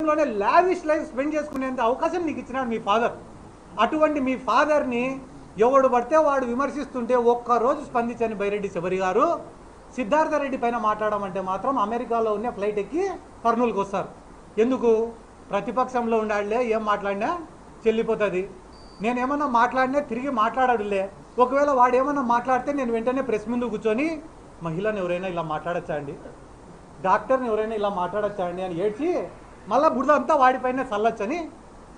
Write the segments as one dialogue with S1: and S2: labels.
S1: దేశంలోనే lavish life spend చేసుకునేంత అవకాశం నీకు ఇచ్చినాడు మీ ఫాదర్. అటువంటి మీ ఫాదర్ని ఎవడు పడితే వాడు విమర్శిస్తుంటే ఒక్కరోజు స్పందించని బైరెడ్డి శబరి గారు సిద్ధార్థ రెడ్డి పైన మాట్లాడమంటే మాత్రం అమెరికాలో ఉన్న ఫ్లైట్ ఎక్కి కర్నూలుకి వస్తారు. ఎందుకు? ప్రతిపక్షంలో ఉండాడులే, ఏం మాట్లాడినా చెల్లిపోతుంది. నేనేమన్నా మాట్లాడినా తిరిగి మాట్లాడాడులే. ఒకవేళ వాడు ఏమన్నా మాట్లాడితే నేను వెంటనే ప్రెస్ ముందు కూర్చొని మహిళను ఎవరైనా ఇలా మాట్లాడచ్చా అండి, డాక్టర్ని ఎవరైనా ఇలా మాట్లాడచ్చా అండి అని ఏడ్చి మళ్ళీ బురద అంతా వాడిపైన చల్లొచ్చని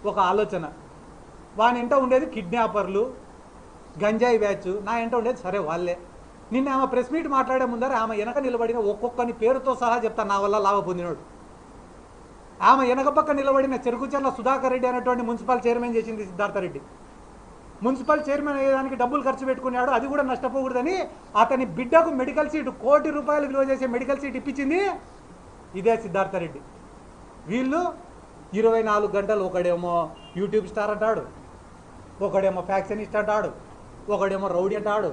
S1: ఒక ఆలోచన. వాని ఎంట ఉండేది కిడ్నాపర్లు, గంజాయి బ్యాచ్. నా ఎంట ఉండేది సరే వాళ్ళే. నిన్న ఆమె ప్రెస్ మీట్ మాట్లాడే ముందర ఆమె వెనక నిలబడిన ఒక్కొక్కని పేరుతో సహా చెప్తా నా వల్ల లాభ పొందినాడు. ఆమె వెనక పక్క నిలబడిన చెరుకుచర్ల సుధాకర్ రెడ్డి అనేటువంటి మున్సిపల్ చైర్మన్ చేసింది సిద్ధార్థ రెడ్డి. మున్సిపల్ చైర్మన్ అయ్యేదానికి డబ్బులు ఖర్చు పెట్టుకున్నాడు, అది కూడా నష్టపోకూడదని అతని బిడ్డకు మెడికల్ సీటు ₹1 కోటి విలువ చేసే మెడికల్ సీట్ ఇప్పించింది ఇదే సిద్ధార్థ రెడ్డి. వీళ్ళు 24 గంటలు ఒకడేమో యూట్యూబ్ స్టార్ అంటాడు, ఒకడేమో ఫ్యాక్షనిస్ట్ అంటాడు, ఒకడేమో రౌడీ అంటాడు,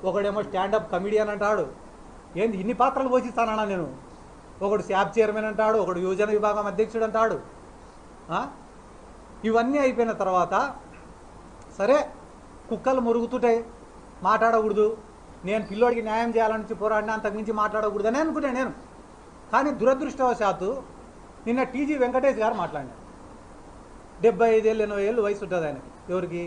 S1: ఒకడేమో స్టాండప్ కమిడియన్ అంటాడు. ఏంది ఇన్ని పాత్రలు పోషిస్తానన్నా నేను? ఒకడు శాప్ చైర్మన్ అంటాడు, ఒకడు యువజన విభాగం అధ్యక్షుడు అంటాడు. ఇవన్నీ అయిపోయిన తర్వాత సరే కుక్కలు మురుగుతుంటాయి, మాట్లాడకూడదు, నేను పిల్లోడికి న్యాయం చేయాలని పోరాడినా, అంతకుమించి మాట్లాడకూడదని అనుకున్నాను నేను. కానీ దురదృష్టవశాత్తు నిన్న టీజీ వెంకటేష్ గారు మాట్లాడినారు. 75 ఏళ్ళు 80 ఏళ్ళు వయసు ఉంటుంది ఆయనకి. ఎవరికి?